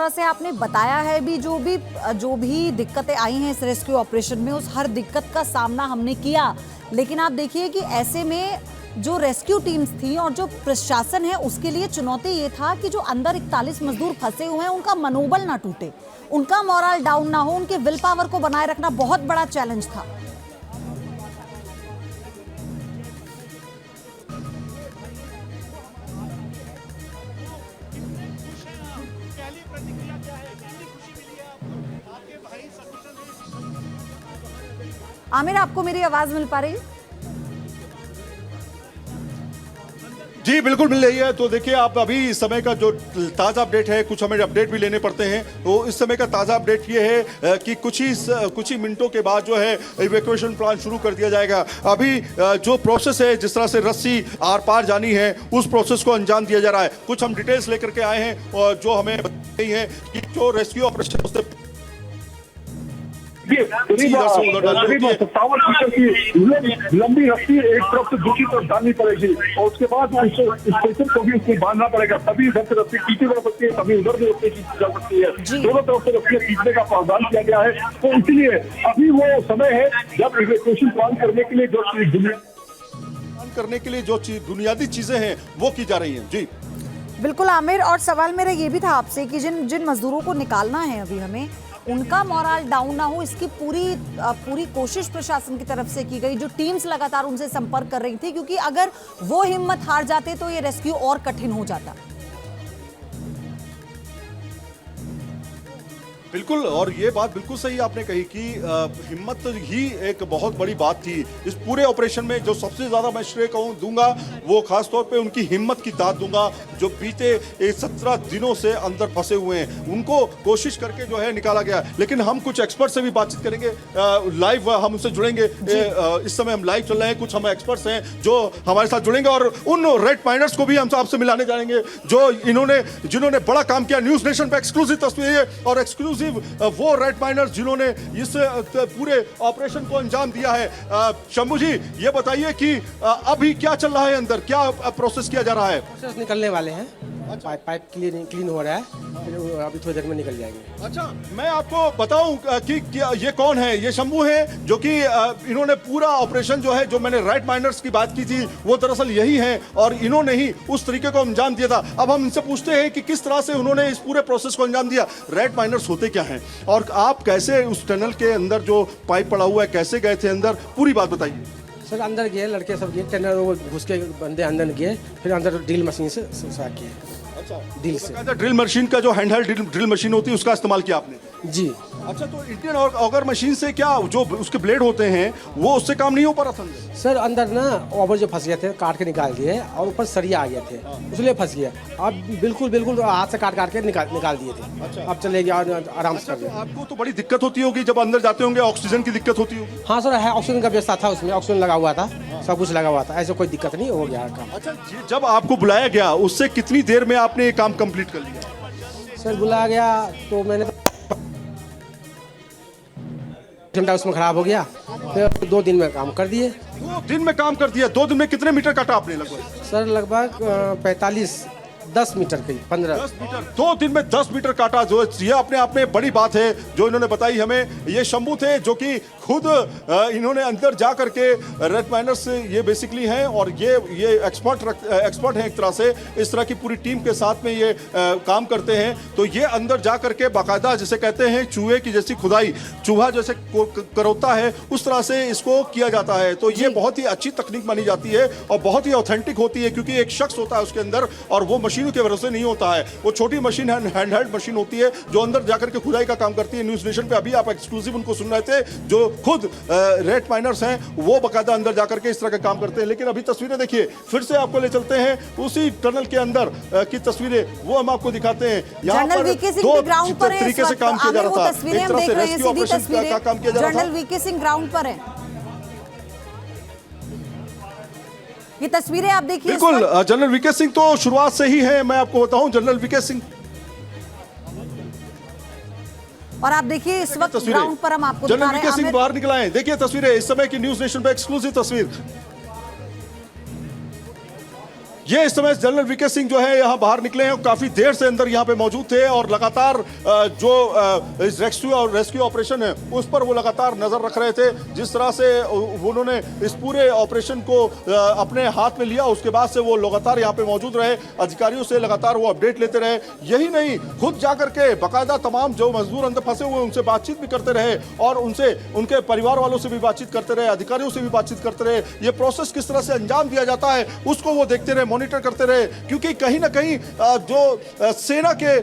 तरह से आपने बताया है जो भी दिक्कतें आई हैं इस रेस्क्यू ऑपरेशन में, उस हर दिक्कत का सामना हमने किया। लेकिन आप देखिए कि ऐसे में जो रेस्क्यू टीम्स थी और जो प्रशासन है, उसके लिए चुनौती ये था कि जो अंदर 41 मजदूर फंसे हुए हैं उनका मनोबल ना टूटे, उनका मोरल डाउन ना हो, उनके विल पावर को बनाए रखना बहुत बड़ा चैलेंज था। आमिर, आपको मेरी आवाज मिल पा रही है? जी बिल्कुल मिल रही है। तो देखिए, आप अभी इस समय का जो ताज़ा अपडेट है, कुछ हमें अपडेट भी लेने पड़ते हैं, तो इस समय का ताज़ा अपडेट ये है कि कुछ ही मिनटों के बाद जो है इवैक्यूएशन प्लान शुरू कर दिया जाएगा। अभी जो प्रोसेस है, जिस तरह से रस्सी आर पार जानी है, उस प्रोसेस को अंजाम दिया जा रहा है। कुछ हम डिटेल्स लेकर के आए हैं और जो हमें बताई है कि जो रेस्क्यू ऑपरेशन उससे 57 मीटर की लंबी रस्सी एक तरफ से दूसरी तरफ डालनी पड़ेगी और उसके बाद स्टेशन को भी उसको बांधना पड़ेगा। तभी इधर से रस्सी खींची जा सकती है, तभी उधर से रस्सी खींची जा सकती है। दोनों तरफ से रस्सी खींचने का प्रावधान किया गया है। तो इसलिए अभी वो समय है जब इवैक्यूएशन प्लान करने के लिए जो बुनियादी चीजें हैं वो की जा रही हैं। जी बिल्कुल आमिर, और सवाल मेरा ये भी था आपसे कि जिन मजदूरों को निकालना है अभी हमें, उनका मोरल डाउन ना हो, इसकी पूरी कोशिश प्रशासन की तरफ से की गई। जो टीम्स लगातार उनसे संपर्क कर रही थी, क्योंकि अगर वो हिम्मत हार जाते तो ये रेस्क्यू और कठिन हो जाता। बिल्कुल, और ये बात बिल्कुल सही आपने कही कि हिम्मत ही एक बहुत बड़ी बात थी इस पूरे ऑपरेशन में। जो सबसे ज्यादा मैं श्रेय दूंगा वो खास तौर पे उनकी हिम्मत की दाद दूंगा, जो बीते 17 दिनों से अंदर फंसे हुए हैं, उनको कोशिश करके जो है निकाला गया। लेकिन हम कुछ एक्सपर्ट से भी बातचीत करेंगे, लाइव हम उनसे जुड़ेंगे। इस समय हम लाइव चल रहे हैं, कुछ हम एक्सपर्ट्स हैं जो हमारे साथ जुड़ेंगे और उन रेड माइनर्स को भी हम आपसे मिलाने जाएंगे जो जिन्होंने बड़ा काम किया। न्यूज नेशन पे एक्सक्लूसिव तस्वीरें और एक्सक्लूसिव वो रेड माइनर्स जिन्होंने इस पूरे ऑपरेशन को अंजाम दिया है। शंभू जी, ये बताइए कि अभी क्या चल रहा है अंदर, क्या प्रोसेस किया जा रहा है? प्रोसेस निकलने वाले हैं। पाइप क्लीन हो रहा है, फिर अभी थोड़ी देर में निकल जाएंगे। अच्छा, मैं आपको बताऊं कि क्या ये कौन है? ये शंभू है जो कि इन्होंने पूरा ऑपरेशन जो है, जो मैंने राइट माइनर्स की बात की थी, वो दरअसल यही है और इन्होंने ही उस तरीके को अंजाम दिया था। अब हम इनसे पूछते हैं कि किस तरह से उन्होंने इस पूरे प्रोसेस को अंजाम दिया। रेड माइनर्स होते क्या हैं और आप कैसे उस टनल के अंदर जो पाइप पड़ा हुआ है कैसे गए थे अंदर, पूरी बात बताइए। सर अंदर गए, लड़के सब गए, टनल वो घुस के बंदे अंदर गए, फिर अंदर ड्रिल मशीन से सुसा किए। अच्छा, ड्रिल से ड्रिल मशीन का जो हैंडहेल्ड ड्रिल मशीन होती है उसका इस्तेमाल किया आपने? जी। अच्छा, तो इंडियन ऑगर मशीन से क्या जो उसके ब्लेड होते हैं वो उससे काम नहीं हो पा रहा था? सर अंदर ना ओवर जो फंस गए थे, काट के निकाल दिए और ऊपर सरिया आ गए थे, इसलिए फंस गया। अब बिल्कुल हाथ से काट के निकाल दिए थे। अच्छा, अब चले गया आराम से। तो आपको तो बड़ी दिक्कत होती होगी जब अंदर जाते होंगे, ऑक्सीजन की दिक्कत होती होगी? हाँ सर, है, ऑक्सीजन का व्यवस्था था, उसमें ऑक्सीजन लगा हुआ था, सब कुछ लगा हुआ था, ऐसे कोई दिक्कत नहीं हो गया काम। अच्छा, जब आपको बुलाया गया उससे कितनी देर में आपने ये काम कंप्लीट कर लिया? सर बुलाया गया तो मैंने घंटा उसमें खराब हो गया, फिर 2 दिन में काम कर दिए। 2 दिन में काम कर दिया? 2 दिन में कितने मीटर काटा आपने लगभग? सर लगभग 10 मीटर करीब 15। 10 मीटर, 2 दिन में 10 मीटर काटा, जो ये अपने आप में बड़ी बात है जो इन्होंने बताई हमें। ये शंभू थे जो कि खुद इन्होंने अंदर जा करके रेड माइनर्स ये बेसिकली हैं और ये एक्सपर्ट हैं एक तरह से। इस तरह की पूरी टीम के साथ में ये काम करते हैं। तो ये अंदर जा करके बाकायदा, जिसे कहते हैं चूहे की जैसी खुदाई, चूहा जैसे करौता है उस तरह से इसको किया जाता है। तो ये बहुत ही अच्छी तकनीक मानी जाती है और बहुत ही ऑथेंटिक होती है, क्योंकि एक शख्स होता है उसके अंदर और वो मशीनों के भरोसे नहीं होता है। वो छोटी मशीन हैंडहेल्ड मशीन होती है जो अंदर जाकर के खुदाई का काम करती है। न्यूज नेशन पे अभी आप एक्सक्लूसिव उनको सुन रहे थे, जो खुद रेड माइनर्स हैं, वो बाकायदा अंदर जाकर के इस तरह का काम करते हैं। लेकिन अभी तस्वीरें देखिए, फिर से आपको ले चलते हैं उसी टनल के अंदर की तस्वीरें, वो हम आपको दिखाते हैं। यहाँ पर 2 तरीके से काम किया जा रहा था। एक तरह से रेस्क्यू ऑपरेशन का काम किया जा रहा था। जनरल वीके सिंह ग्राउंड पर है, ये तस्वीरें आप देखिए। बिल्कुल, जनरल वीके सिंह तो शुरुआत से ही है, मैं आपको बताऊं, जनरल वीके सिंह। और आप देखिए इस वक्त ग्राउंड पर हम आपको जनरल वीके सिंह बाहर निकला है। देखिए तस्वीरें इस समय की न्यूज नेशन पे एक्सक्लूसिव तस्वीर। ये इस समय जनरल वीके सिंह जो है यहाँ बाहर निकले हैं, काफी देर से अंदर यहाँ पे मौजूद थे और लगातार जो इस रेस्क्यू ऑपरेशन है उस पर वो लगातार नजर रख रहे थे। जिस तरह से उन्होंने इस पूरे ऑपरेशन को अपने हाथ में लिया, उसके बाद से वो लगातार यहाँ पे मौजूद रहे, अधिकारियों से लगातार वो अपडेट लेते रहे। यही नहीं, खुद जाकर के बाकायदा तमाम जो मजदूर अंदर फंसे हुए उनसे बातचीत भी करते रहे और उनसे उनके परिवार वालों से भी बातचीत करते रहे, अधिकारियों से भी बातचीत करते रहे। ये प्रोसेस किस तरह से अंजाम दिया जाता है उसको वो देखते रहे, मॉनिटर करते रहे, क्योंकि कहीं ना कहीं जो सेना के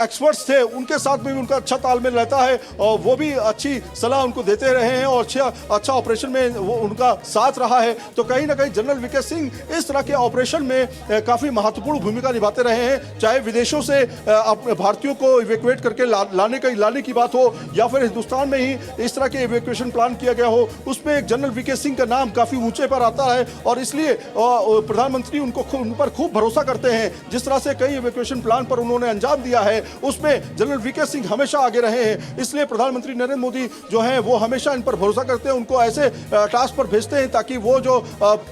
एक्सपर्ट्स थे उनके साथ में भी उनका अच्छा तालमेल रहता है और वो भी अच्छी सलाह उनको देते रहे हैं और अच्छा ऑपरेशन में वो उनका साथ रहा है। तो कहीं ना कहीं जनरल वीके सिंह इस तरह के ऑपरेशन में काफी महत्वपूर्ण भूमिका निभाते रहे हैं, चाहे विदेशों से अपने भारतीयों को इवैक्यूएट करके लाने की बात हो या फिर हिंदुस्तान में ही इस तरह के इवैक्यूएशन प्लान किया गया हो, उसमें एक जनरल वीके सिंह का नाम काफी ऊंचे पर आता है और इसलिए प्रधानमंत्री उन पर खूब भरोसा करते हैं। जिस तरह से कई इवैक्यूएशन प्लान पर उन्होंने अंजाम दिया है उसमें जनरल वीके सिंह हमेशा आगे रहे हैं, इसलिए प्रधानमंत्री नरेंद्र मोदी जो हैं वो हमेशा इन पर भरोसा करते हैं, उनको ऐसे टास्क पर भेजते हैं ताकि वो जो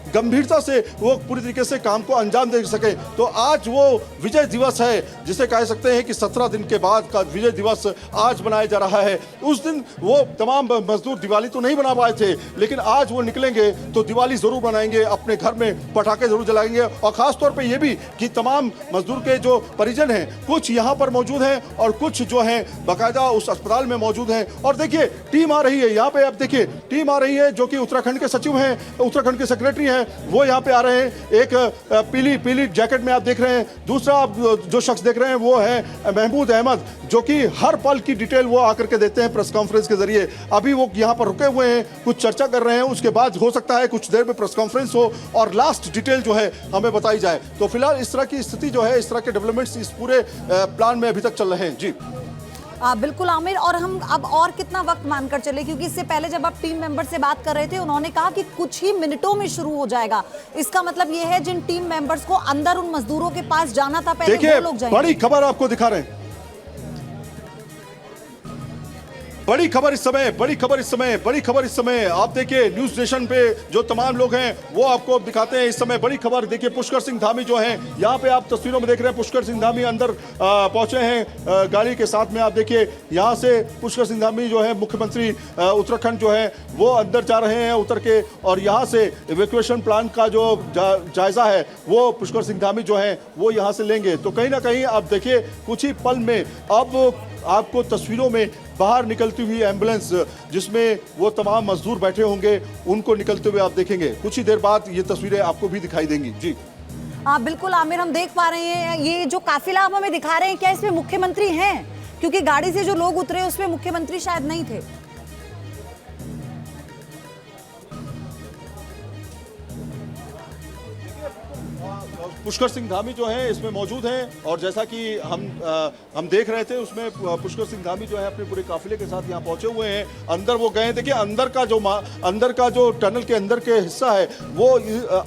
गंभीरता से वो पूरी तरीके से काम को अंजाम दे सके। तो आज वो विजय दिवस है, जिसे कह सकते हैं कि 17 दिन के बाद का विजय दिवस आज मनाया जा रहा है। उस दिन वो तमाम मजदूर दिवाली तो नहीं बना पाए थे, लेकिन आज वो निकलेंगे तो दिवाली जरूर बनाएंगे, अपने घर में पटाखे जरूर जलाएंगे और खास तौर पे ये भी कि तमाम मजदूर के जो परिजन हैं कुछ यहाँ पर मौजूद हैं और कुछ जो हैं बाकायदा उस अस्पताल में मौजूद हैं। और देखिए टीम आ रही है यहाँ पे, अब देखिए टीम आ रही है जो कि उत्तराखंड के सचिव हैं, उत्तराखंड के सेक्रेटरी हैं, वो यहाँ पे आ रहे हैं। एक पीली जैकेट में आप देख रहे हैं, दूसरा जो शख्स देख रहे हैं वो है महमूद अहमद, जो कि हर पल की डिटेल वो आकर के देते हैं प्रेस कॉन्फ्रेंस के जरिए। अभी वो यहाँ पर रुके हुए हैं, कुछ चर्चा कर रहे हैं, उसके बाद हो सकता है कुछ देर में प्रेस कॉन्फ्रेंस हो और लास्ट डिटेल जो है हमें बताई जाए। तो फिलहाल इस तरह की स्थिति जो है, इस तरह के डेवलपमेंट्स इस पूरे प्लान में अभी तक चल रहे हैं। जी बिल्कुल आमिर, और हम अब और कितना वक्त मानकर चले, क्योंकि इससे पहले जब आप टीम मेंबर से बात कर रहे थे उन्होंने कहा कि कुछ ही मिनटों में शुरू हो जाएगा। इसका मतलब ये है जिन टीम मेंबर्स को अंदर उन मजदूरों के पास जाना था पहले वो लोग जाएंगे। बड़ी खबर आपको दिखा रहे हैं, बड़ी खबर इस समय आप देखिए न्यूज नेशन पे जो तमाम लोग हैं वो आपको दिखाते हैं इस समय बड़ी खबर। देखिए पुष्कर सिंह धामी जो हैं, यहाँ पे आप तस्वीरों में देख रहे हैं, पुष्कर सिंह धामी अंदर पहुंचे हैं गाड़ी के साथ में। आप देखिए यहाँ से पुष्कर सिंह धामी जो है मुख्यमंत्री उत्तराखंड जो है वो अंदर जा रहे हैं उतर के, और यहाँ से इवैक्यूएशन प्लान का जो जायजा है वो पुष्कर सिंह धामी जो है वो यहाँ से लेंगे। तो कहीं ना कहीं आप देखिए कुछ ही पल में अब आपको तस्वीरों में बाहर निकलती हुई एम्बुलेंस जिसमें वो तमाम मजदूर बैठे होंगे उनको निकलते हुए आप देखेंगे। कुछ ही देर बाद ये तस्वीरें आपको भी दिखाई देंगी। जी हाँ बिल्कुल आमिर, हम देख पा रहे हैं ये जो काफिला आप हमें दिखा रहे हैं, क्या इसमें मुख्यमंत्री हैं? क्योंकि गाड़ी से जो लोग उतरे उसमें मुख्यमंत्री शायद नहीं थे। पुष्कर सिंह धामी जो है इसमें मौजूद हैं और जैसा कि हम देख रहे थे उसमें पुष्कर सिंह धामी जो है अपने पूरे काफिले के साथ यहाँ पहुंचे हुए हैं। अंदर वो गए, देखिए अंदर का जो टनल के अंदर के हिस्सा है वो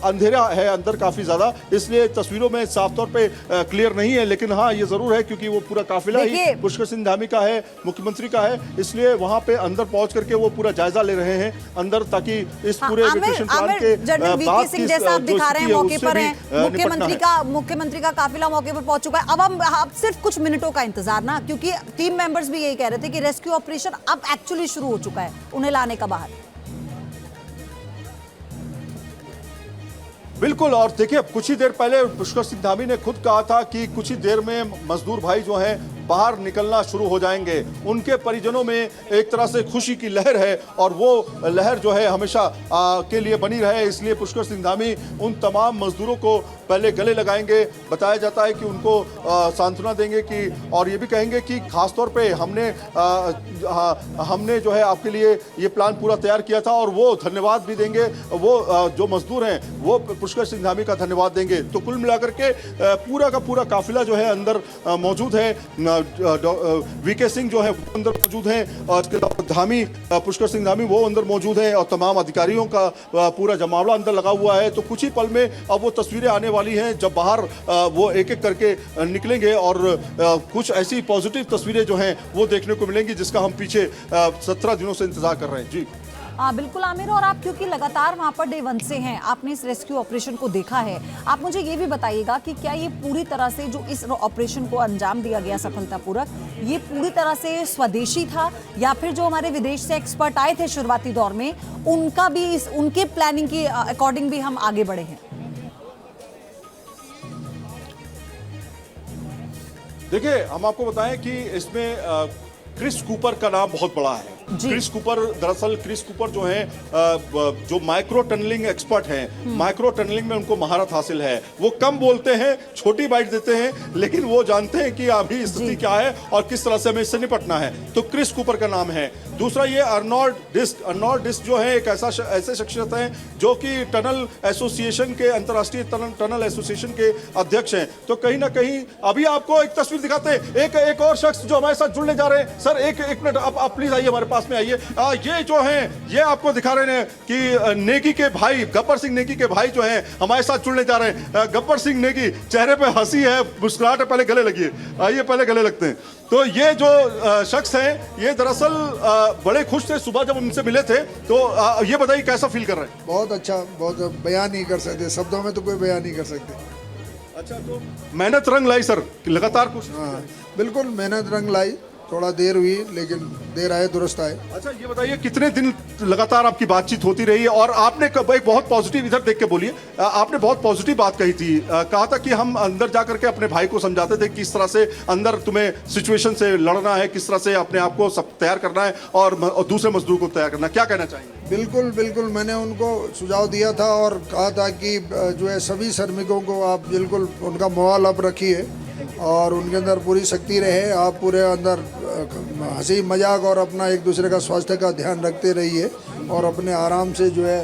अंधेरा है अंदर काफी ज्यादा, इसलिए तस्वीरों में साफ तौर पे क्लियर नहीं है, लेकिन हाँ ये जरूर है क्योंकि वो पूरा काफिला ही पुष्कर सिंह धामी का है, मुख्यमंत्री का है, इसलिए वहां पे अंदर पहुंच करके वो पूरा जायजा ले रहे हैं अंदर, ताकि इस पूरे इवैक्यूएशन प्लान के बाद की मुख्यमंत्री का काफिला मौके पर पहुंच चुका है। अब सिर्फ कुछ मिनटों का इंतजार ना, क्योंकि टीम मेंबर्स भी यही कह रहे थे कि रेस्क्यू ऑपरेशन अब एक्चुअली शुरू हो चुका है उन्हें लाने का बाहर। बिल्कुल, और देखिए कुछ ही देर पहले पुष्कर सिंह धामी ने खुद कहा था कि कुछ ही देर में मजदूर भाई जो हैं बाहर निकलना शुरू हो जाएंगे। उनके परिजनों में एक तरह से खुशी की लहर है और वो लहर जो है हमेशा के लिए बनी रहे, इसलिए पुष्कर सिंह धामी उन तमाम मजदूरों को पहले गले लगाएंगे। बताया जाता है कि उनको सांत्वना देंगे कि, और ये भी कहेंगे कि खासतौर पे हमने जो है आपके लिए ये प्लान पूरा तैयार किया था, और वो धन्यवाद भी देंगे, वो जो मजदूर हैं वो पुष्कर सिंह धामी का धन्यवाद देंगे। तो कुल मिलाकर के पूरा का पूरा काफिला जो है अंदर मौजूद है। वीके सिंह जो है वो अंदर मौजूद हैं और इसके अलावा धामी पुष्कर सिंह धामी वो अंदर मौजूद हैं और तमाम अधिकारियों का पूरा जमावड़ा अंदर लगा हुआ है। तो कुछ ही पल में अब वो तस्वीरें आने वाली हैं जब बाहर वो एक एक करके निकलेंगे और कुछ ऐसी पॉजिटिव तस्वीरें जो हैं वो देखने को मिलेंगी जिसका हम पीछे 17 दिनों से इंतजार कर रहे हैं। जी बिल्कुल आमिर, और आप क्योंकि लगातार वहां पर डे 1 से हैं, आपने इस रेस्क्यू ऑपरेशन को देखा है, आप मुझे ये भी बताइएगा कि क्या ये पूरी तरह से जो इस ऑपरेशन को अंजाम दिया गया सफलतापूर्वक, ये पूरी तरह से स्वदेशी था या फिर जो हमारे विदेश से एक्सपर्ट आए थे शुरुआती दौर में उनका भी उनके प्लानिंग के अकॉर्डिंग भी हम आगे बढ़े हैं? देखिए, हम आपको बताएं कि इसमें क्रिस कूपर का नाम बहुत बड़ा है। क्रिस कूपर, दरअसल क्रिस कूपर जो है जो माइक्रो टनलिंग एक्सपर्ट हैं, माइक्रो टनलिंग में उनको महारत हासिल है। वो कम बोलते हैं, छोटी बाइट देते हैं, लेकिन वो जानते हैं कि अभी स्थिति क्या है और किस तरह से हमें इससे निपटना है। तो क्रिस कूपर का नाम है। दूसरा ये अर्नोल्ड डिस्क जो है एक ऐसे शख्सियत हैं जो कि टनल एसोसिएशन के, अंतर्राष्ट्रीय टनल एसोसिएशन के अध्यक्ष हैं। तो कहीं ना कहीं अभी आपको एक तस्वीर दिखाते हैं, एक और शख्स जो हमारे साथ जुड़ने जा रहे हैं। सर एक मिनट, आप प्लीज आइए, हमारे पास में आइए। ये जो हैं, ये आपको दिखा रहे हैं कि नेगी के भाई, गब्बर सिंह नेगी के भाई जो हैं हमारे साथ जुड़ने जा रहे हैं। गब्बर सिंह नेगी, चेहरे पे हंसी है, मुस्कुराहट है, पहले गले लगिए। आइए पहले गले लगते हैं। तो ये जो शख्स हैं, ये दरअसल बड़े खुश थे सुबह जब उनसे मिले थे। तो ये बताइए कैसा फील कर रहे हैं? बहुत अच्छा, बहुत बयान नहीं कर सकते, शब्दों में तो कोई बयान नहीं कर सकते। अच्छा, तो मेहनत रंग लाई सर, लगातार कुछ? हाँ बिल्कुल, मेहनत रंग लाई, थोड़ा देर हुई लेकिन देर आए दुरुस्त आए। अच्छा, ये बताइए कितने दिन लगातार आपकी बातचीत होती रही? और आपने एक बहुत पॉजिटिव, इधर देख के बोलिए, आपने बहुत पॉजिटिव बात कही थी। कहा था कि हम अंदर जाकर के अपने भाई को समझाते थे किस तरह से अंदर तुम्हें सिचुएशन से लड़ना है, किस तरह से अपने आप को सब तैयार करना है और दूसरे मजदूर को तैयार करना है। क्या कहना चाहेंगे? बिल्कुल बिल्कुल, मैंने उनको सुझाव दिया था और कहा था कि जो है सभी श्रमिकों को आप बिल्कुल उनका मोबाइल अप रखिए और उनके अंदर पूरी शक्ति रहे। आप पूरे अंदर हंसी मजाक और अपना एक दूसरे का स्वास्थ्य का ध्यान रखते रहिए और अपने आराम से जो है,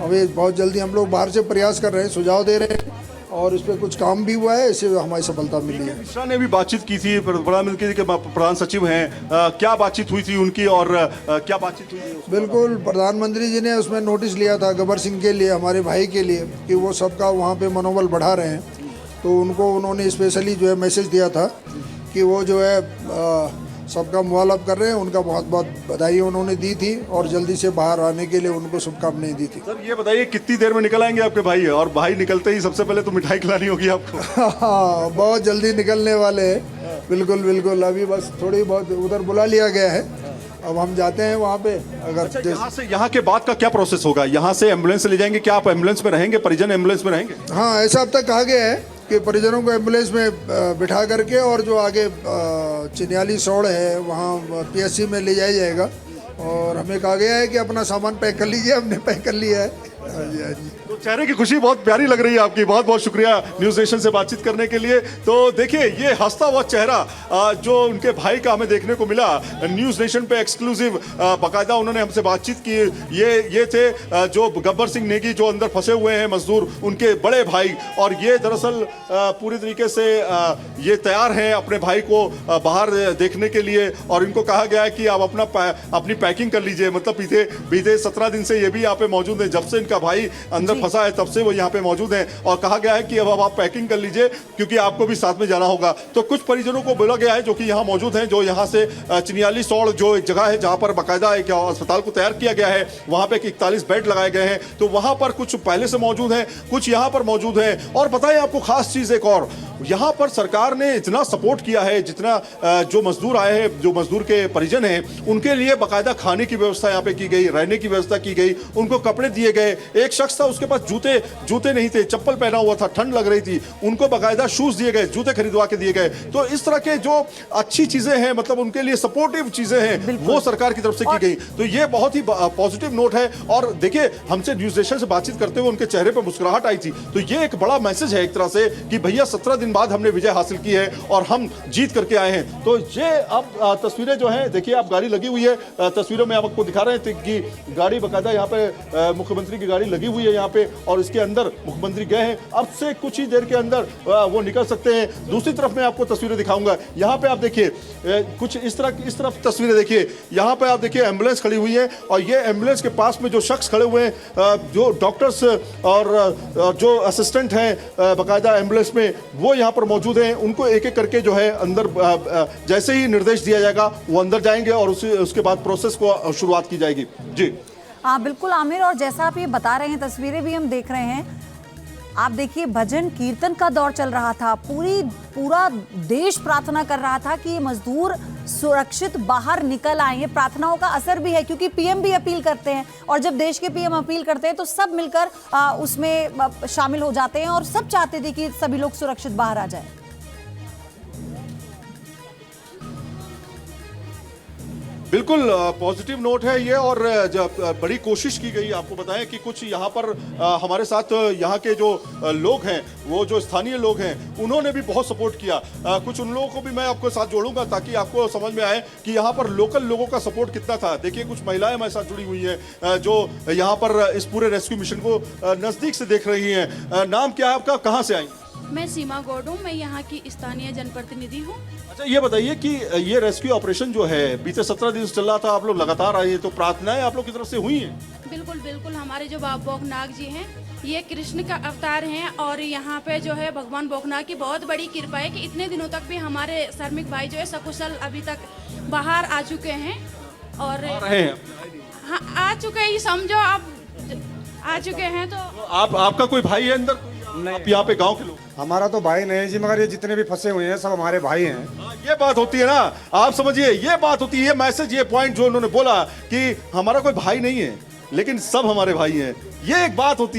अभी बहुत जल्दी हम लोग बाहर से प्रयास कर रहे हैं, सुझाव दे रहे हैं और इस पर कुछ काम भी हुआ है, इससे हमारी सफलता मिली है। मिश्रा ने भी बातचीत की थी, प्रधानमंत्री के प्रधान सचिव हैं, क्या बातचीत हुई थी उनकी और क्या बातचीत हुई थी? बिल्कुल, प्रधानमंत्री जी ने उसमें नोटिस लिया था गब्बर सिंह के लिए, हमारे भाई के लिए, कि वो सबका वहाँ पे मनोबल बढ़ा रहे हैं। तो उनको उन्होंने स्पेशली जो है मैसेज दिया था कि वो जो है सबका मोबाइल अप कर रहे हैं। उनका बहुत बहुत बधाई उन्होंने दी थी और जल्दी से बाहर आने के लिए उनको शुभकामनाएं दी थी। सर ये बताइए कितनी देर में निकल आएंगे आपके भाई? और भाई निकलते ही सबसे पहले तो मिठाई खिलानी होगी आपको। हाँ, बहुत जल्दी निकलने वाले हैं। बिल्कुल बिल्कुल, अभी बस थोड़ी बहुत उधर बुला लिया गया है, अब हम जाते हैं वहाँ पे। अगर अच्छा, यहाँ के बाद का क्या प्रोसेस होगा? यहाँ से एम्बुलेंस ले जाएंगे? क्या आप एम्बुलेंस में रहेंगे? परिजन एम्बुलेंस में रहेंगे? हाँ, ऐसा अब तक कहा गया है कि परिजनों को एम्बुलेंस में बिठा करके और जो आगे चिन्याली सौड़ है वहाँ PSC में ले जाया जाएगा। और हमें कहा गया है कि अपना सामान पैक कर लीजिए, हमने पैक कर लिया है। हाँ जी, हाँ जी। तो चेहरे की खुशी बहुत प्यारी लग रही है आपकी। बहुत बहुत शुक्रिया न्यूज नेशन से बातचीत करने के लिए। तो देखिए, ये हंसता हुआ चेहरा जो उनके भाई का हमें देखने को मिला न्यूज नेशन पे एक्सक्लूसिव, बाकायदा उन्होंने हमसे बातचीत की। ये थे जो गब्बर सिंह नेगी जो अंदर फंसे हुए हैं मजदूर, उनके बड़े भाई। और ये दरअसल पूरी तरीके से ये तैयार हैं अपने भाई को बाहर देखने के लिए। और इनको कहा गया है कि आप अपनी पैकिंग कर लीजिए। मतलब बीते 17 दिन से ये भी यहाँ पे मौजूद है। जब से इनका भाई अंदर फंसा है तब से वो यहाँ पे मौजूद हैं। और कहा गया है कि अब आप पैकिंग कर लीजिए क्योंकि आपको भी साथ में जाना होगा। तो कुछ परिजनों को बोला गया है जो कि यहाँ मौजूद हैं, जो यहाँ से चिन्याली सौड़ जो एक जगह है जहाँ पर बाकायदा एक अस्पताल को तैयार किया गया है, वहाँ पे 41 बेड लगाए गए हैं। तो वहाँ पर कुछ पहले से मौजूद हैं, कुछ यहाँ पर मौजूद हैं। और बताएं आपको खास चीज़ एक और, यहाँ पर सरकार ने इतना सपोर्ट किया है, जितना जो मजदूर आए हैं, जो मजदूर के परिजन हैं, उनके लिए बाकायदा खाने की व्यवस्था यहाँ पे की गई, रहने की व्यवस्था की गई, उनको कपड़े दिए गए। एक शख्स था, उसके पास जूते नहीं थे, चप्पल पहना हुआ था, ठंड लग रही थी, उनको बाकायदा शूज दिए गए, जूते खरीदवा के दिए गए। तो इस तरह के जो अच्छी चीजें हैं, मतलब उनके लिए सपोर्टिव चीजें हैं, वो सरकार की तरफ से की गई। तो ये बहुत ही पॉजिटिव नोट है। और देखिए, हमसे न्यूज नेशन से बातचीत करते हुए उनके चेहरे पर मुस्कुराहट आई थी। तो ये एक बड़ा मैसेज है एक तरह से कि भैया 17 दिन बाद हमने विजय हासिल की है और हम जीत करके आए हैं। तो ये अब तस्वीरें जो हैं, देखिए आप गाड़ी लगी हुई है, तस्वीरों में आपको दिखा रहे हैं कि गाड़ी बाकायदा यहाँ पे मुख्यमंत्री की गाड़ी लगी हुई है यहाँ पे, और इसके अंदर मुख्यमंत्री गए हैं। अब से कुछ ही देर के अंदर वो निकल सकते हैं। दूसरी तरफ मैं आपको तस्वीरें दिखाऊंगा। यहाँ पे आप देखिए कुछ इस तरफ तस्वीरें देखिए। यहाँ पे आप देखिए एम्बुलेंस खड़ी हुई है और ये एम्बुलेंस के पास में जो शख्स खड़े हुए हैं, जो डॉक्टर्स और जो असिस्टेंट हैं बाकायदा एम्बुलेंस में, वो यहाँ पर मौजूद हैं। उनको एक एक करके जो है अंदर जैसे ही निर्देश दिया जाएगा वो अंदर जाएंगे और उसके बाद प्रोसेस को शुरुआत की जाएगी। जी हाँ बिल्कुल आमिर, और जैसा आप ये बता रहे हैं, तस्वीरें भी हम देख रहे हैं, आप देखिए भजन कीर्तन का दौर चल रहा था, पूरा देश प्रार्थना कर रहा था कि ये मजदूर सुरक्षित बाहर निकल आए। ये प्रार्थनाओं का असर भी है क्योंकि पीएम भी अपील करते हैं, और जब देश के पीएम अपील करते हैं तो सब मिलकर उसमें शामिल हो जाते हैं, और सब चाहते थे कि सभी लोग सुरक्षित बाहर आ जाए। बिल्कुल पॉजिटिव नोट है ये, और जब बड़ी कोशिश की गई, आपको बताएं कि कुछ यहाँ पर हमारे साथ यहाँ के जो लोग हैं, वो जो स्थानीय लोग हैं, उन्होंने भी बहुत सपोर्ट किया। कुछ उन लोगों को भी मैं आपको साथ जोड़ूंगा ताकि आपको समझ में आए कि यहाँ पर लोकल लोगों का सपोर्ट कितना था। देखिए कुछ महिलाएं हमारे साथ जुड़ी हुई हैं जो यहाँ पर इस पूरे रेस्क्यू मिशन को नजदीक से देख रही हैं। नाम क्या है आपका, कहाँ से आई? मैं सीमा गौड़ हूँ, मैं यहाँ की स्थानीय जनप्रतिनिधि हूँ। अच्छा ये बताइए कि ये रेस्क्यू ऑपरेशन जो है बीते 17 दिन से चल रहा था, आप लोग लगातार आए, तो प्रार्थनाएं आप लोग की तरफ से हुई हैं? बिल्कुल बिल्कुल, हमारे जो बाबा भोगनाग जी हैं, ये कृष्ण का अवतार हैं, और यहाँ पे जो है भगवान भोगनाग की बहुत बड़ी कृपा है कि इतने दिनों तक भी हमारे श्रमिक भाई जो है सकुशल अभी तक बाहर आ चुके हैं। और हाँ, आ चुके ही समझो, आप आ चुके हैं। तो आपका कोई भाई है अंदर? आप यहाँ पे गांव के लोग? हमारा तो भाई नहीं जी, मगर ये जितने भी फंसे हुए हैं सब हमारे भाई हैं। ये बात होती है ना, आप समझिए, ये बात होती है, मैसेज, ये पॉइंट जो उन्होंने बोला कि हमारा कोई भाई नहीं है लेकिन सब हमारे भाई हैं, ये एक बात होती है।